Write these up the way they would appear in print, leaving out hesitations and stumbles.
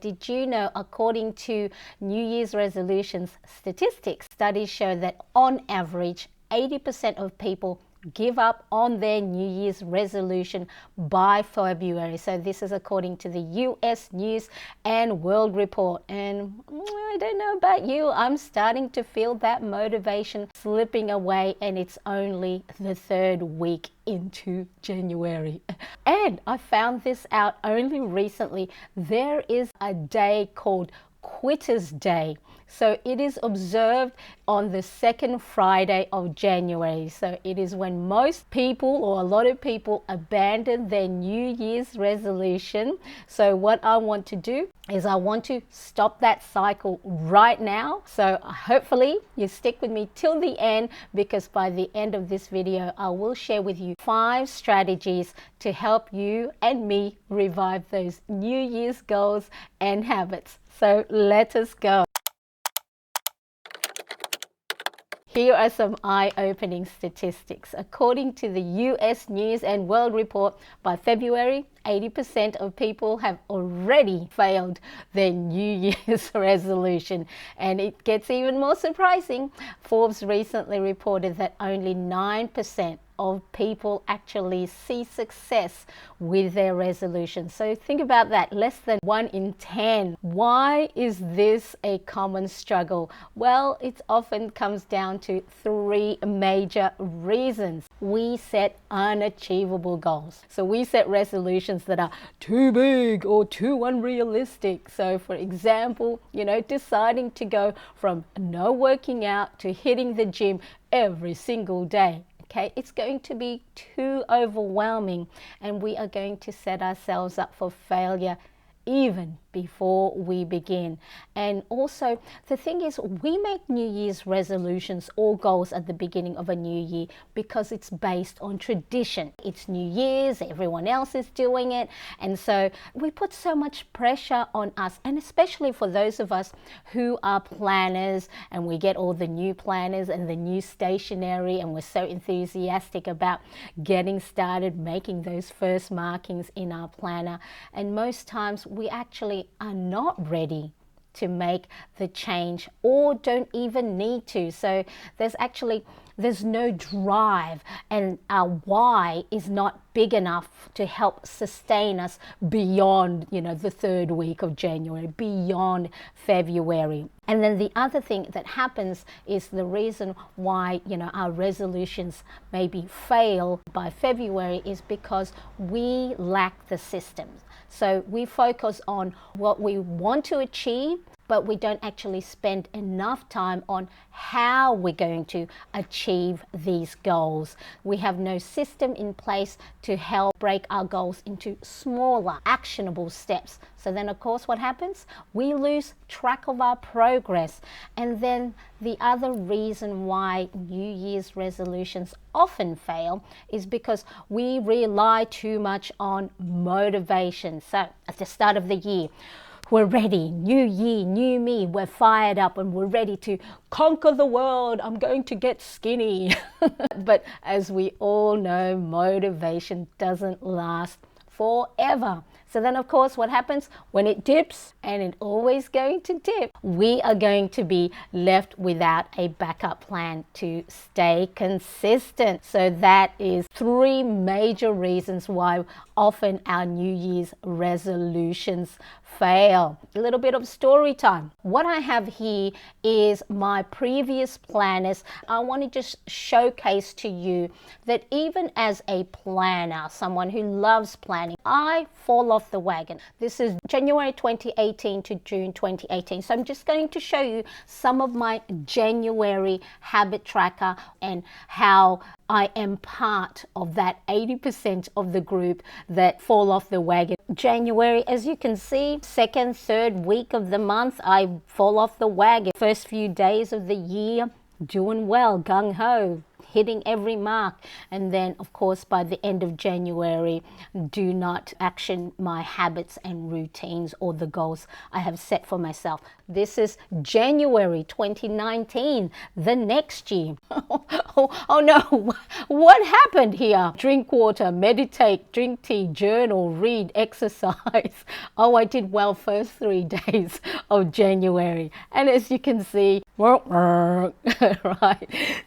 Did you know, according to New Year's resolutions statistics, studies show that on average, 80% of people give up on their New Year's resolution by February. So this is according to the US News and World Report. And I don't know about you, I'm starting to feel that motivation slipping away, and it's only the third week into January. And I found this out only recently. There is a day called Quitter's Day. So it is observed on the second Friday of January. So it is when most people, or a lot of people, abandon their New Year's resolution. So what I want to do is I want to stop that cycle right now. So hopefully you stick with me till the end, because by the end of this video, I will share with you 5 strategies to help you and me revive those New Year's goals and habits. So let us go. Here are some eye-opening statistics. According to the US News and World Report, by February, 80% of people have already failed their New Year's resolution. And it gets even more surprising. Forbes recently reported that only 9% of people actually see success with their resolution. So think about that, less than 1 in 10. Why is this a common struggle? Well, it often comes down to 3 major reasons. We set unachievable goals. So we set resolutions that are too big or too unrealistic. So for example, deciding to go from no working out to hitting the gym every single day. Okay, it's going to be too overwhelming, and we are going to set ourselves up for failure even before we begin. And also, the thing is, we make New Year's resolutions or goals at the beginning of a new year because it's based on tradition. It's New Year's, everyone else is doing it, and so we put so much pressure on us, and especially for those of us who are planners, and we get all the new planners and the new stationery, and we're so enthusiastic about getting started making those first markings in our planner. And most times we actually are not ready to make the change, or don't even need to. So there's no drive, and our why is not big enough to help sustain us beyond, the third week of January, beyond February. And then the other thing that happens is the reason why, our resolutions maybe fail by February is because we lack the systems. So we focus on what we want to achieve, but we don't actually spend enough time on how we're going to achieve these goals. We have no system in place to help break our goals into smaller, actionable steps. So then, of course, what happens? We lose track of our progress. And then the other reason why New Year's resolutions often fail is because we rely too much on motivation. So at the start of the year, we're ready, new year, new me, we're fired up and we're ready to conquer the world. I'm going to get skinny. But as we all know, motivation doesn't last forever. So then, of course, what happens when it dips, and it's always going to dip, we are going to be left without a backup plan to stay consistent. So that is 3 major reasons why often our New Year's resolutions fail. A little bit of story time. What I have here is my previous planners. I want to just showcase to you that even as a planner, someone who loves planning, I fall off the wagon. This is January 2018 to June 2018. So I'm just going to show you some of my January habit tracker and how I am part of that 80% of the group that fall off the wagon. January, as you can see, second, third week of the month, I fall off the wagon. First few days of the year, doing well, gung-ho, hitting every mark. And then, of course, by the end of January, do not action my habits and routines or the goals I have set for myself. This is January 2019, the next year. Oh no, what happened here? Drink water, meditate, drink tea, journal, read, exercise. Oh, I did well first 3 days of January. And as you can see, right,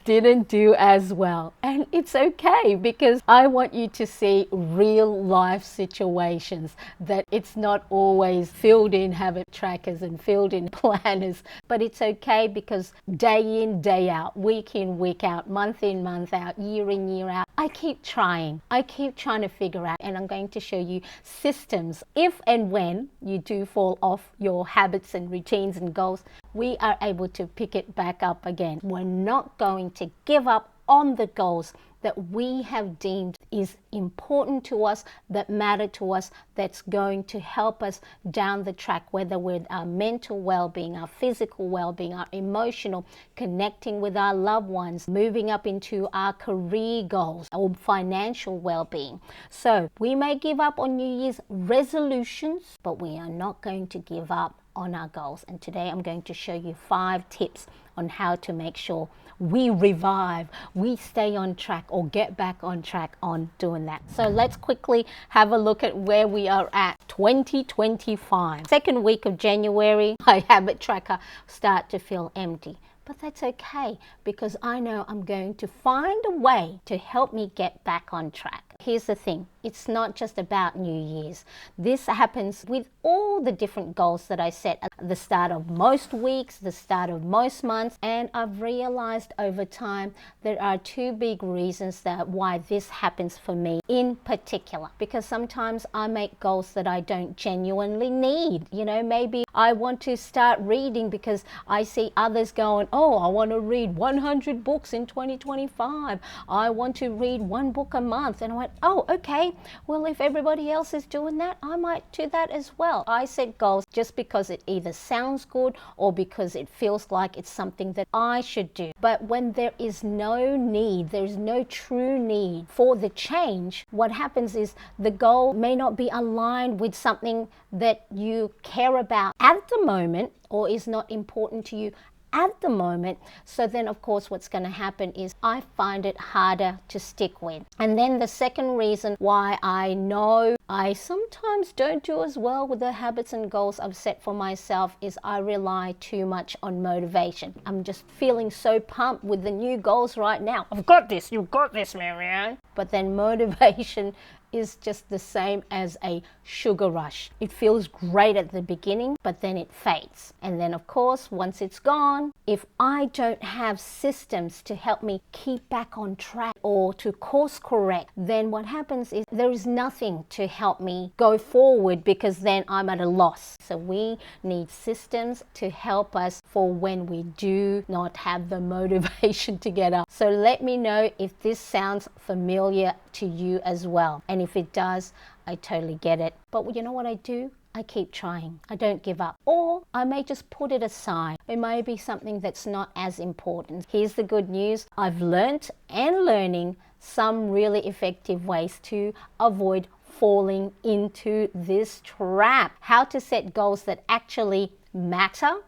didn't do as well. And it's okay, because I want you to see real life situations, that it's not always filled in habit trackers and filled in planners, but it's okay, because day in, day out, week in, week out, month in, month out, year in, year out, I keep trying to figure out, and I'm going to show you systems. If and when you do fall off your habits and routines and goals, we are able to pick it back up again. We're not going to give up on the goals that we have deemed is important to us, that matter to us, that's going to help us down the track, whether with our mental well-being, our physical well-being, our emotional, connecting with our loved ones, moving up into our career goals or financial well-being. So we may give up on New Year's resolutions, but we are not going to give up on our goals. And today I'm going to show you 5 tips on how to make sure we revive, we stay on track, or get back on track on doing that. So let's quickly have a look at where we are at 2025. Second week of January, my habit tracker start to feel empty. But that's okay, because I know I'm going to find a way to help me get back on track. Here's the thing, it's not just about New Year's. This happens with all the different goals that I set at the start of most weeks, the start of most months, and I've realized over time there are 2 big reasons that why this happens for me in particular. Because sometimes I make goals that I don't genuinely need. You know, maybe I want to start reading because I see others going, oh, I want to read 100 books in 2025. I want to read 1 book a month. And I went, oh, okay, well, if everybody else is doing that, I might do that as well. I set goals just because it either sounds good or because it feels like it's something that I should do. But when there is no need, there's no true need for the change, what happens is the goal may not be aligned with something that you care about at the moment or is not important to you at the moment. So then, of course, what's going to happen is I find it harder to stick with. And then the second reason why I know I sometimes don't do as well with the habits and goals I've set for myself is I rely too much on motivation. I'm just feeling so pumped with the new goals right now. I've got this, you've got this, Marianne. But then motivation is just the same as a sugar rush. It feels great at the beginning, but then it fades. And then, of course, once it's gone, if I don't have systems to help me keep back on track or to course correct, then what happens is there is nothing to help me go forward, because then I'm at a loss. So we need systems to help us for when we do not have the motivation to get up. So let me know if this sounds familiar to you as well. And if it does, I totally get it. But you know what I do? I keep trying. I don't give up. Or I may just put it aside. It may be something that's not as important. Here's the good news. I've learned and learning some really effective ways to avoid falling into this trap. How to set goals that actually matter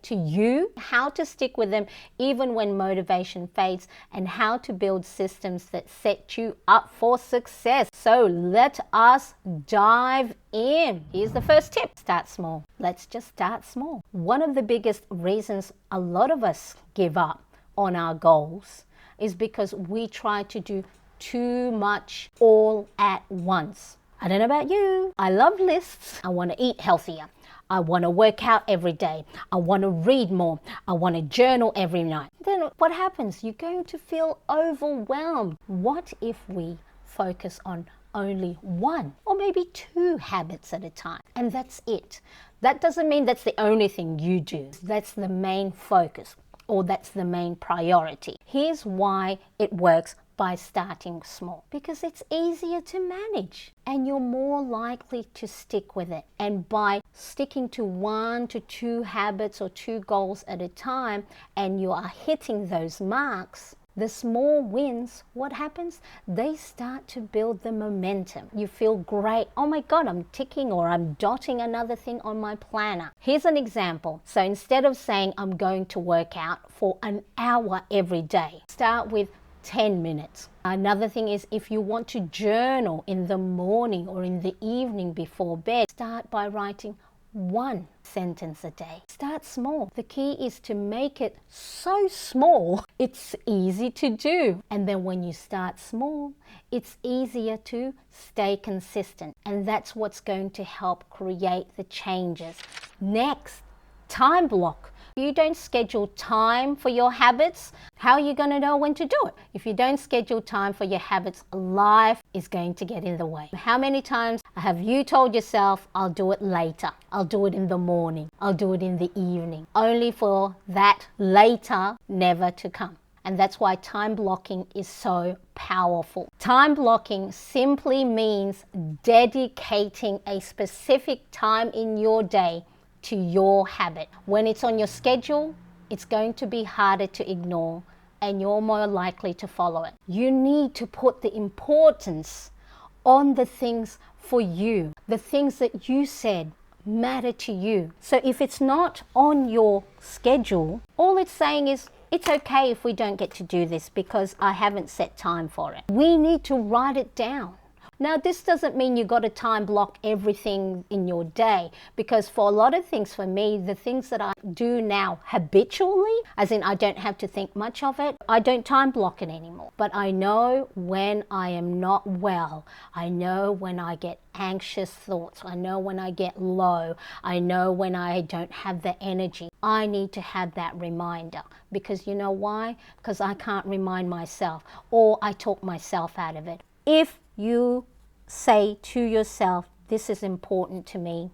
to you, how to stick with them even when motivation fades, and how to build systems that set you up for success. So let us dive in. Here's the first tip. Start small. Let's just start small. One of the biggest reasons a lot of us give up on our goals is because we try to do too much all at once. I don't know about you. I love lists. I want to eat healthier. I want to work out every day. I want to read more. I want to journal every night. Then what happens? You're going to feel overwhelmed. What if we focus on only 1 or maybe 2 habits at a time? And that's it. That doesn't mean that's the only thing you do. That's the main focus, or that's the main priority. Here's why it works by starting small. Because it's easier to manage and you're more likely to stick with it. And by sticking to 1 to 2 habits or 2 goals at a time, and you are hitting those marks, The small wins, what happens? They start to build the momentum. You feel great. Oh my God, I'm ticking or I'm dotting another thing on my planner. Here's an example. So instead of saying I'm going to work out for an hour every day, start with 10 minutes. Another thing is, if you want to journal in the morning or in the evening before bed, start by writing one sentence a day. Start small. The key is to make it so small it's easy to do. And then when you start small, it's easier to stay consistent. And that's what's going to help create the changes. Next, time block. If you don't schedule time for your habits, how are you going to know when to do it? If you don't schedule time for your habits, life is going to get in the way. How many times have you told yourself, I'll do it later, I'll do it in the morning, I'll do it in the evening, only for that later never to come? And that's why time blocking is so powerful. Time blocking simply means dedicating a specific time in your day to your habit. When it's on your schedule, it's going to be harder to ignore and you're more likely to follow it. You need to put the importance on the things for you, the things that you said matter to you. So if it's not on your schedule, all it's saying is, it's okay if we don't get to do this because I haven't set time for it. We need to write it down. Now, this doesn't mean you got to time block everything in your day, because for a lot of things, for me, the things that I do now habitually, as in I don't have to think much of it, I don't time block it anymore. But I know when I am not well. I know when I get anxious thoughts. I know when I get low. I know when I don't have the energy. I need to have that reminder, because you know why? Because I can't remind myself, or I talk myself out of it. If you say to yourself, this is important to me,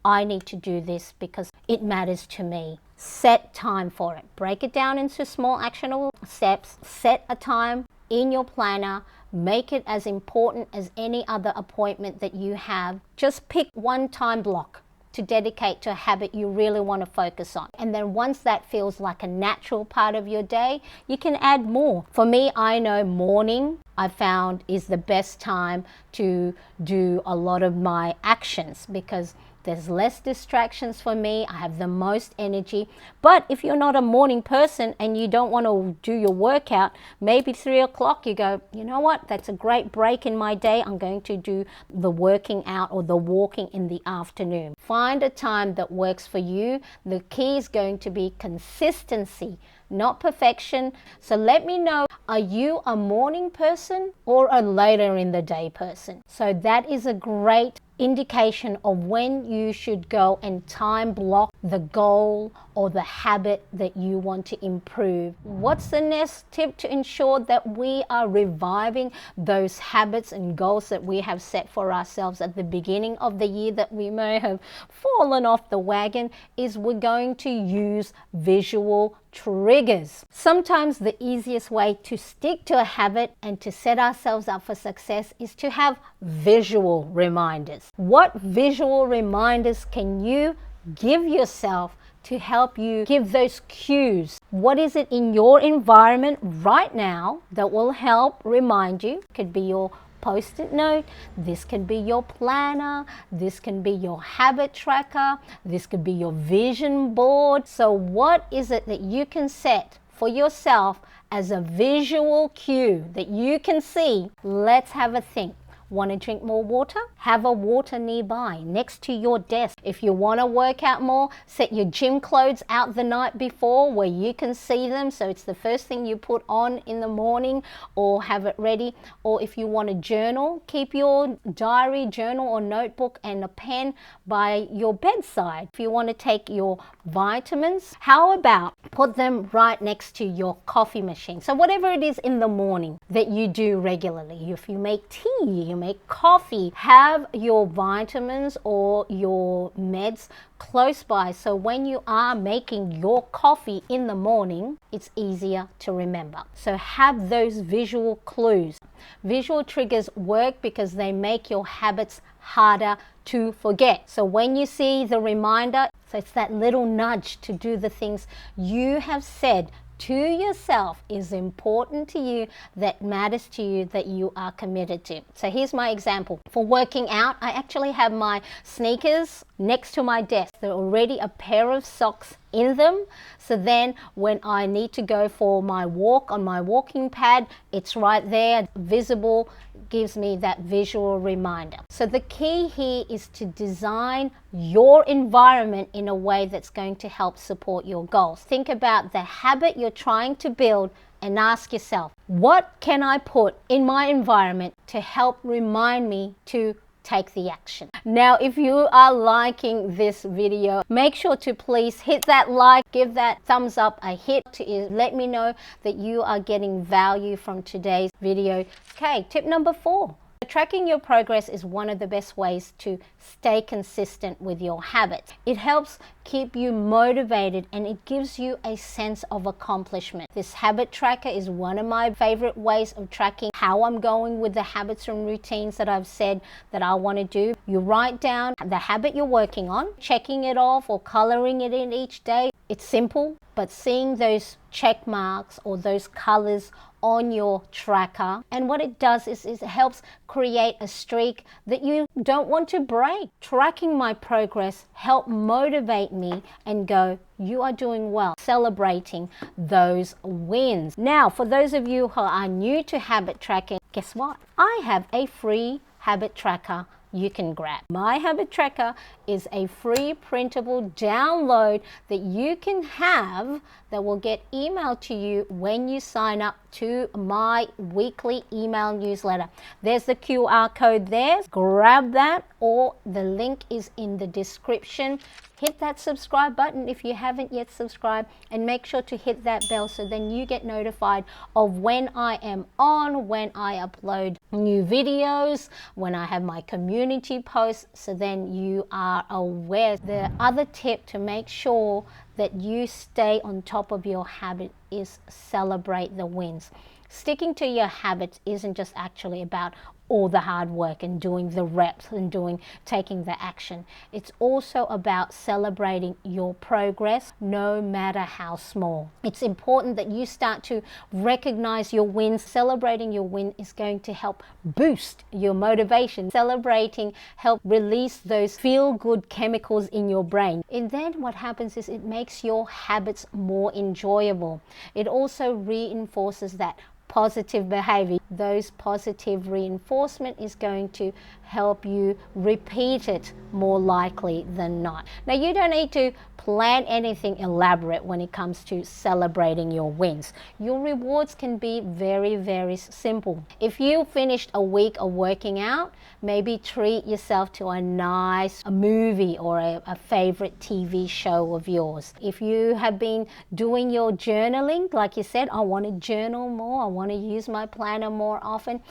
I need to do this because it matters to me, set time for it. Break it down into small actionable steps. Set a time in your planner. Make it as important as any other appointment that you have. Just pick one time block to dedicate to a habit you really want to focus on. And then once that feels like a natural part of your day, you can add more. For me, I know morning, I found, is the best time to do a lot of my actions because there's less distractions for me. I have the most energy. But if you're not a morning person and you don't want to do your workout, maybe 3 o'clock you go, you know what, that's a great break in my day. I'm going to do the working out or the walking in the afternoon. Find a time that works for you. The key is going to be consistency, not perfection. So let me know, are you a morning person or a later in the day person? So that is a great indication of when you should go and time block the goal or the habit that you want to improve. What's the next tip to ensure that we are reviving those habits and goals that we have set for ourselves at the beginning of the year that we may have fallen off the wagon? Is we're going to use visual triggers. Sometimes the easiest way to stick to a habit and to set ourselves up for success is to have visual reminders. What visual reminders can you give yourself to help you give those cues? What is it in your environment right now that will help remind you? It could be your Post-it note, this can be your planner, this can be your habit tracker, this could be your vision board. So what is it that you can set for yourself as a visual cue that you can see? Let's have a think. Want to drink more water? Have a water nearby, next to your desk. If you want to work out more, set your gym clothes out the night before where you can see them, so it's the first thing you put on in the morning, or have it ready. Or if you want to journal, keep your diary, journal or notebook and a pen by your bedside. If you want to take your vitamins, how about put them right next to your coffee machine? So whatever it is in the morning that you do regularly, if you make tea, you make coffee, have your vitamins or your meds close by, so when you are making your coffee in the morning, it's easier to remember. So have those visual clues. Visual triggers work because they make your habits harder to forget. So when you see the reminder, so it's that little nudge to do the things you have said to yourself is important to you, that matters to you, that you are committed to. So here's my example. For working out, I actually have my sneakers next to my desk. There are already a pair of socks in them, so then when I need to go for my walk on my walking pad, it's right there, visible, gives me that visual reminder. So the key here is to design your environment in a way that's going to help support your goals. Think about the habit you're trying to build and ask yourself, what can I put in my environment to help remind me to take the action? Now, if you are liking this video, make sure to please hit that like, give that thumbs up a hit to let me know that you are getting value from today's video. Okay, tip number 4. Tracking your progress is one of the best ways to stay consistent with your habits. It helps keep you motivated and it gives you a sense of accomplishment. This habit tracker is one of my favorite ways of tracking how I'm going with the habits and routines that I've said that I want to do. You write down the habit you're working on, checking it off or coloring it in each day. It's simple, but seeing those check marks or those colors on your tracker, and what it does is it helps create a streak that you don't want to break. Tracking my progress helped motivate me and go, you are doing well, celebrating those wins. Now, for those of you who are new to habit tracking, guess what? I have a free habit tracker you can grab. My habit tracker is a free printable download that you can have that will get emailed to you when you sign up to my weekly email newsletter. There's the QR code there. Grab that, or the link is in the description. Hit that subscribe button if you haven't yet subscribed, and make sure to hit that bell so then you get notified of when I am on, when I upload new videos, when I have my community posts, so then you are aware. The other tip to make sure that you stay on top of your habit is celebrate the wins. Sticking to your habits isn't just actually about all the hard work and doing the reps and taking the action. It's also about celebrating your progress, no matter how small. It's important that you start to recognize your wins. Celebrating your win is going to help boost your motivation. Celebrating helps release those feel-good chemicals in your brain. And then what happens is it makes your habits more enjoyable. It also reinforces that positive behavior. Those positive reinforcement is going to help you repeat it more likely than not. Now, you don't need to plan anything elaborate when it comes to celebrating your wins. Your rewards can be very, very simple. If you finished a week of working out, maybe treat yourself to a nice movie or a favorite TV show of yours. If you have been doing your journaling, like you said, I want to journal more, I want to use my planner more often,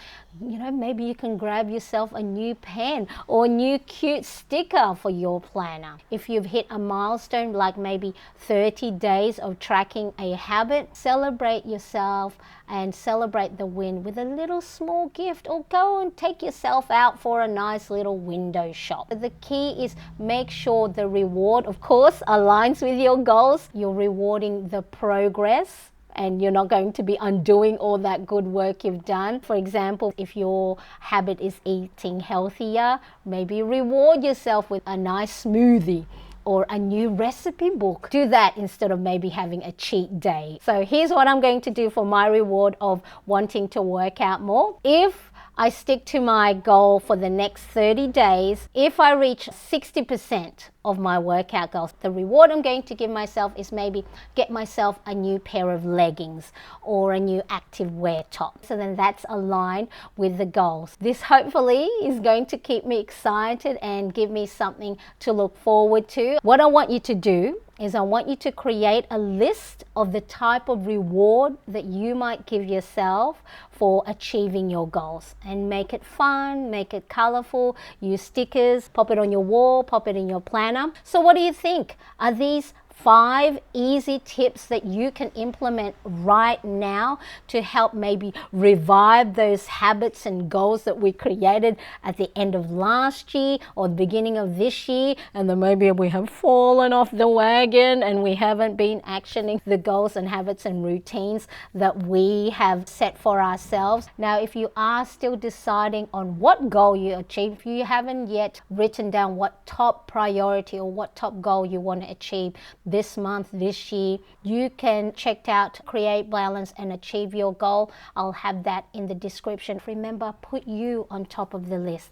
maybe you can grab yourself a new pen or a new cute sticker for your planner. If you've hit a milestone like maybe 30 days of tracking a habit, celebrate yourself and celebrate the win with a little small gift, or go and take yourself out for a nice little window shop. The key is make sure the reward, of course, aligns with your goals. You're rewarding the progress, and you're not going to be undoing all that good work you've done. For example, if your habit is eating healthier, maybe reward yourself with a nice smoothie or a new recipe book. Do that instead of maybe having a cheat day. So here's what I'm going to do for my reward of wanting to work out more. If I stick to my goal for the next 30 days, if I reach 60% of my workout goals, the reward I'm going to give myself is maybe get myself a new pair of leggings or a new active wear top. So then that's aligned with the goals. This hopefully is going to keep me excited and give me something to look forward to. What I want you to do is I want you to create a list of the type of reward that you might give yourself for achieving your goals, and make it fun, make it colorful, use stickers, pop it on your wall, pop it in your planner. So what do you think? Are these 5 easy tips that you can implement right now to help maybe revive those habits and goals that we created at the end of last year or the beginning of this year, and then maybe we have fallen off the wagon and we haven't been actioning the goals and habits and routines that we have set for ourselves. Now, if you are still deciding on what goal you achieve, if you haven't yet written down what top priority or what top goal you want to achieve this month, this year, you can check out Create Balance and Achieve Your Goal. I'll have that in the description. Remember, put you on top of the list.